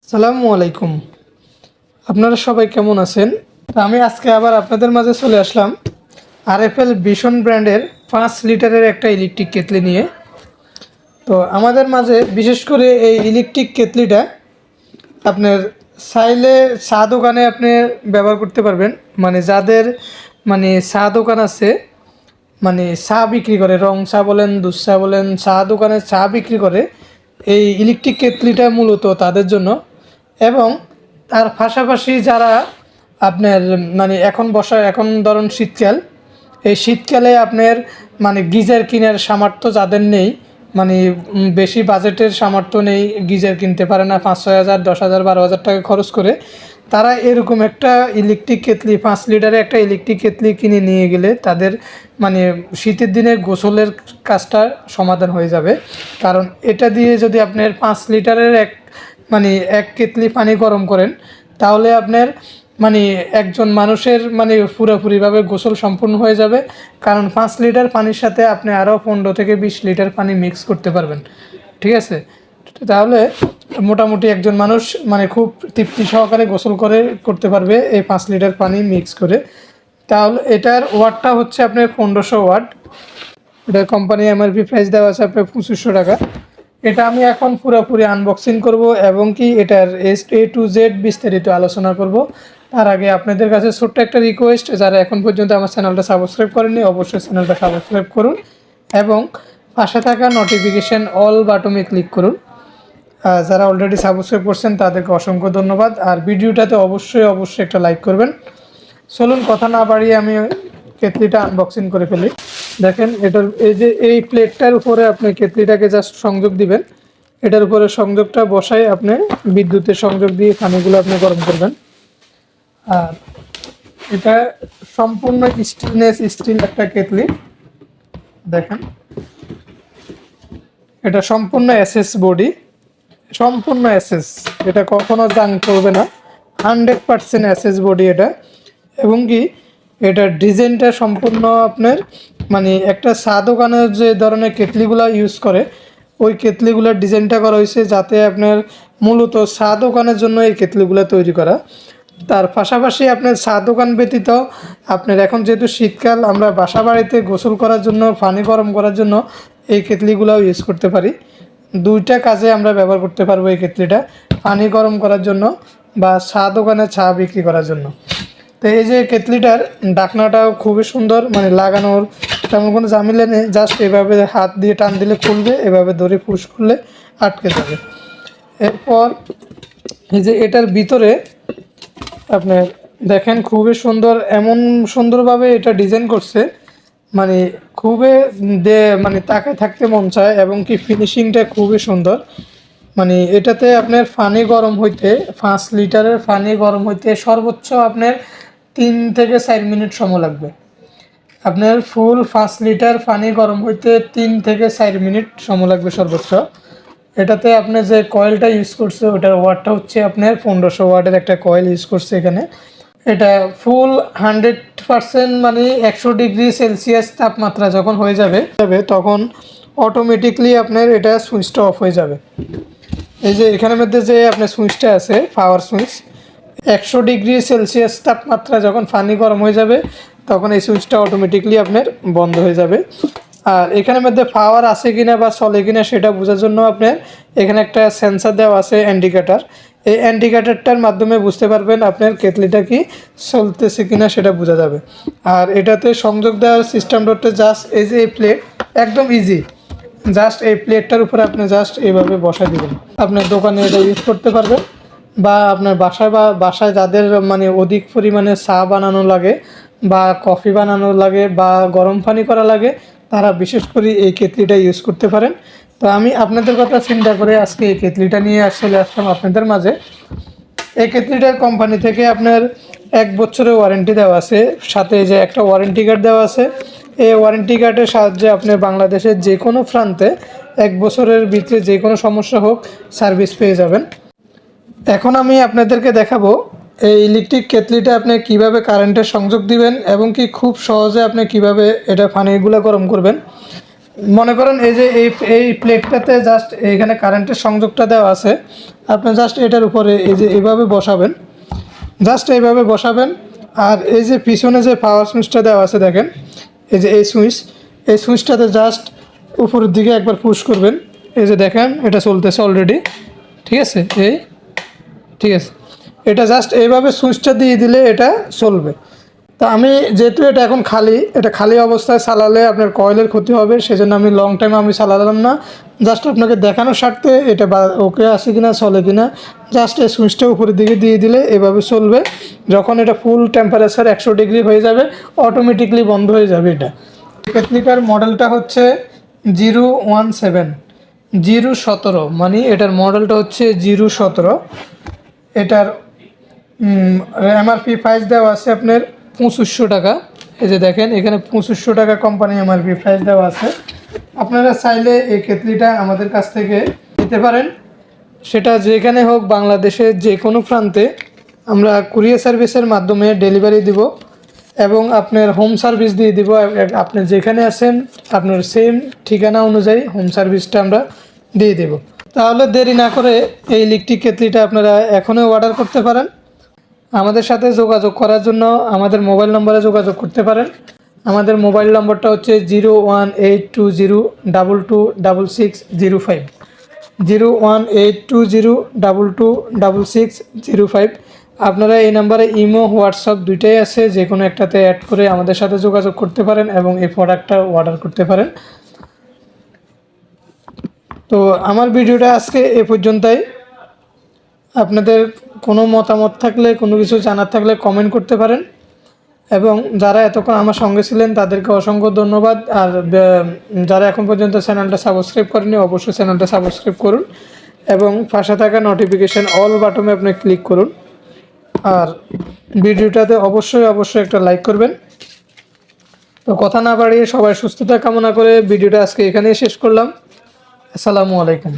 আসসালামু আলাইকুম। আপনারা সবাই কেমন আছেন? আমি আজকে আবার আপনাদের মাঝে চলে আসলাম আরএফএল ভিশন ব্র্যান্ডের 5 লিটারের একটা ইলেকট্রিক কেটলি নিয়ে। তো আমাদের মাঝে বিশেষ করে এই ইলেকট্রিক কেটলিটা আপনার চাইলে চা দোকানে আপনি ব্যবহার করতে পারবেন। মানে যাদের চা দোকান আছে, চা বিক্রি করে, রং চা বলেন, দুধ চা বলেন, চা দোকানে চা বিক্রি করে, এই ইলেকট্রিক কেটলিটা মূলত তাদের জন্য। এবং তার পাশাপাশি যারা আপনার এখন ধরুন শীতকাল, এই শীতকালে আপনার গিজার কেনার সামর্থ্য যাদের নেই, বেশি বাজেটের সামর্থ্য নেই, গিজার কিনতে পারে না, 5-6 হাজার, 10 হাজার, 12 হাজার টাকা খরচ করে, তারা এরকম একটা ইলেকট্রিক কেটলি, 5 লিটারের একটা ইলেকট্রিক কেটলি কিনে নিয়ে গেলে তাদের শীতের দিনে গোসলের কাজটা সমাধান হয়ে যাবে। কারণ এটা দিয়ে যদি আপনার 5 লিটারের এক কেটলি পানি গরম করেন, তাহলে আপনার একজন মানুষের পুরোপুরিভাবে গোসল সম্পূর্ণ হয়ে যাবে। কারণ 5 লিটার পানির সাথে আপনি আরও 15 থেকে 20 লিটার পানি মিক্স করতে পারবেন। ঠিক আছে? তাহলে মোটামুটি একজন মানুষ খুব তৃপ্তি সহকারে গোসল করতে পারবে এই 5 লিটার পানি মিক্স করে। তাহলে এটার ওয়াটটা হচ্ছে আপনার 1500 ওয়াট। এটার কোম্পানি এমআরপি প্রাইস দেওয়া আছে আপনার 2500 টাকা। এটা আমি এখন পুরোপুরি আনবক্সিং করব এবং কি এটার A to Z বিস্তারিত আলোচনা করব। তার আগে আপনাদের কাছে ছোট্ট একটা রিকোয়েস্ট, যারা এখন পর্যন্ত আমার চ্যানেলটা সাবস্ক্রাইব করেননি অবশ্যই চ্যানেলটা সাবস্ক্রাইব করুন এবং পাশে থাকা নোটিফিকেশান অল বাটনে ক্লিক করুন। যারা অলরেডি সাবস্ক্রাইব করছেন তাদেরকে অসংখ্য ধন্যবাদ। আর ভিডিওটাতে অবশ্যই একটা লাইক করবেন। চলুন কথা না বাড়িয়ে আমি কেটলিটা আনবক্সিং করে ফেলি। দেখেন, এটার এই প্লেটটার উপরে আপনি কেটলিটাকে জাস্ট সংযোগ দিবেন। এটার উপরে সংযোগটা বসায় আপনি বিদ্যুতের সংযোগ দিয়ে পানিগুলো আপনি গরম করবেন। আর এটা সম্পূর্ণ স্টিল একটা কেটলি। দেখেন, এটা সম্পূর্ণ এসএস বডি, সম্পূর্ণ এসএস, এটা কখনো জাং করবে না। 100% এসএস বডি এটা। এবং কি এটার ডিজাইনটা সম্পূর্ণ আপনার একটা চা দোকানের যে ধরনের কেটলিগুলো ইউজ করে ওই কেটলিগুলোর ডিজাইনটা করা হয়েছে, যাতে আপনার মূলত চা দোকানের জন্য এই কেটলিগুলো তৈরি করা। তার পাশাপাশি আপনার চা দোকান ব্যতীত আপনার এখন যেহেতু শীতকাল, আমরা বাসা বাড়িতে গোসল করার জন্য, পানি গরম করার জন্য এই কেটলিগুলোও ইউজ করতে পারি। দুইটা কাজে আমরা ব্যবহার করতে পারবো এই কেটলিটা, পানি গরম করার জন্য বা চা দোকানে চা বিক্রি করার জন্য। তো এই যে কেটলিটার ঢাকনাটাও খুবই সুন্দর, লাগানোর তেমন কোনো ঝামেলা নেই। জাস্ট এভাবে হাত দিয়ে টান দিলে খুলবে, এভাবে ধরে পুশ করলে আটকে যাবে। এরপর এই যে এটার ভিতরে আপনি দেখেন, খুবই সুন্দর, এমন সুন্দরভাবে এটা ডিজাইন করছে, খুবই তাকায় থাকতে মন চায়। এবং কি ফিনিশিংটা খুবই সুন্দর। এটাতে আপনার পানি গরম হইতে, 5 লিটারের পানি গরম হইতে সর্বোচ্চ আপনার 3 থেকে 4 মিনিট সময় লাগবে। আপনার ফুল 5 লিটার পানি গরম হইতে 3 থেকে 4 মিনিট সময় লাগবে সর্বোচ্চ। এটাতে আপনি যে কয়েলটা ইউজ করছে ওটার ওয়াটটা হচ্ছে আপনার 1500 ওয়াটের একটা কয়েল ইউজ করছে এখানে। এটা ফুল 100% 100 ডিগ্রি সেলসিয়াস তাপমাত্রা যখন হয়ে যাবে তখন অটোমেটিকলি আপনার এটা সুইচটা অফ হয়ে যাবে। এই যে এখানের মধ্যে যে আপনার সুইচটা আছে, পাওয়ার সুইচ, 100 ডিগ্রি সেলসিয়াস তাপমাত্রা যখন পানি গরম হয়ে যাবে তখন এই সুইচটা অটোমেটিকলি আপনার বন্ধ হয়ে যাবে। আর এখানের মধ্যে পাওয়ার আছে কিনা বা চলে কিনা সেটা বোঝার জন্য আপনার এখানে একটা সেন্সার দেওয়া আছে, ইন্ডিকেটার। এই ইন্ডিকেটারটার মাধ্যমে বুঝতে পারবেন আপনার কেটলিটা কি চলতেছে কিনা, সেটা বোঝা যাবে। আর এটাতে সংযোগ দেওয়ার সিস্টেমটা জাস্ট এই যে এই প্লেট, একদম ইজি। জাস্ট এই প্লেটটার উপরে আপনি জাস্ট এইভাবে বসাই দিবেন। আপনার দোকানে এটা ইউজ করতে পারবেন বা আপনার বাসায় যাদের অধিক পরিমাণে চা বানানো লাগে বা কফি বানানো লাগে বা গরম পানি করা লাগে, তারা বিশেষ করে এই কেটলিটা ইউজ করতে পারেন। তো আমি আপনাদের কথা চিন্তা করে আজকে এই কেটলিটা নিয়ে চলে আসলাম আপনাদের মাঝে। এই কেটলিটার কোম্পানি থেকে আপনার 1 বছরের ওয়ারেন্টি দেওয়া আছে, সাথে যে একটা ওয়ারেন্টি কার্ড দেওয়া আছে। এই ওয়ারেন্টি কার্ডের সাহায্যে আপনি বাংলাদেশের যে কোনো প্রান্তে 1 বছরের ভিতরে যে কোনো সমস্যা হোক সার্ভিস পেয়ে যাবেন। এখন আমি আপনাদেরকে দেখাবো এই ইলেকট্রিক কেটলিটা আপনি কিভাবে কারেন্টের সংযোগ দিবেন এবং কি খুব সহজে আপনি কিভাবে এটা পানিগুলো গরম করবেন। মনে করেন এই যে এই প্লেটটাতে জাস্ট এখানে কারেন্টের সংযোগটা দেওয়া আছে, আপনি জাস্ট এটার উপরে এই যে এইভাবে বসাবেন, জাস্ট এইভাবে বসাবেন। আর এই যে পিছনে যে পাওয়ার সুইচটা দেওয়া আছে দেখেন, এই যে এই সুইচটাতে জাস্ট উপরের দিকে একবার পুশ করবেন, এই যে দেখেন এটা চলতেছে অলরেডি, ঠিক আছে। ঠিক আছে, এটা জাস্ট এইভাবে সুইচটা দিয়ে দিলে এটা চলবে। তা আমি যেহেতু এটা এখন খালি, এটা খালি অবস্থায় চালালে আপনার কয়েলের ক্ষতি হবে, সেজন্য আমি লং টাইম আমি চালালাম না। জাস্ট আপনাকে দেখানোর স্বার্থে এটা ওকে আছে কিনা চলে কিনা, জাস্ট এই সুইচটা উপরের দিকে দিয়ে দিলে এভাবে চলবে। যখন এটা ফুল টেম্পারেচার 100 ডিগ্রি হয়ে যাবে অটোমেটিকলি বন্ধ হয়ে যাবে। এটা কেটলিটার মডেলটা হচ্ছে 017 মানে এটার মডেলটা হচ্ছে 017। এটার এমআরপি প্রাইস দেওয়া আছে আপনার 2500 টাকা। এই যে দেখেন এখানে 2500 টাকা কোম্পানি এমআরপি প্রাইস দেওয়া আছে। আপনারা চাইলে এই কেটলিটা আমাদের কাছ থেকে নিতে পারেন, সেটা যেখানে হোক, বাংলাদেশের যে কোনো প্রান্তে আমরা কুরিয়ার সার্ভিসের মাধ্যমে ডেলিভারি দিব এবং আপনার হোম সার্ভিস দিয়ে দিব। আপনি যেখানে আছেন আপনার সেম ঠিকানা অনুযায়ী হোম সার্ভিসটা আমরা দিয়ে দেব। তাহলে দেরি না করে এই ইলেকট্রিক কেটলিটা আপনারা এখনই অর্ডার করতে পারেন। আমাদের সাথে যোগাযোগ করার জন্য আমাদের মোবাইল নম্বরে যোগাযোগ করতে পারেন। আমাদের মোবাইল নম্বরটা হচ্ছে 01820226605, 01820226605। আপনারা এই নাম্বারে ইমো, হোয়াটসঅ্যাপ দুইটাই আছে, যে কোনো একটাতে অ্যাড করে আমাদের সাথে যোগাযোগ করতে পারেন এবং এই প্রোডাক্টটা অর্ডার করতে পারেন। তো আমার ভিডিওটা আজকে এ পর্যন্তই। আপনাদের কোনো মতামত থাকলে, কোনো কিছু জানার থাকলে কমেন্ট করতে পারেন। এবং যারা এতক্ষণ আমার সঙ্গে ছিলেন তাদেরকে অসংখ্য ধন্যবাদ। আর যারা এখন পর্যন্ত চ্যানেলটা সাবস্ক্রাইব করেনি অবশ্যই চ্যানেলটা সাবস্ক্রাইব করুন এবং পাশে থাকা নোটিফিকেশান অল বাটনে আপনি ক্লিক করুন। আর ভিডিওটাতে অবশ্যই একটা লাইক করবেন। তো কথা না বাড়িয়ে সবাই সুস্থতা কামনা করে ভিডিওটা আজকে এখানেই শেষ করলাম। আসসালামু আলাইকুম।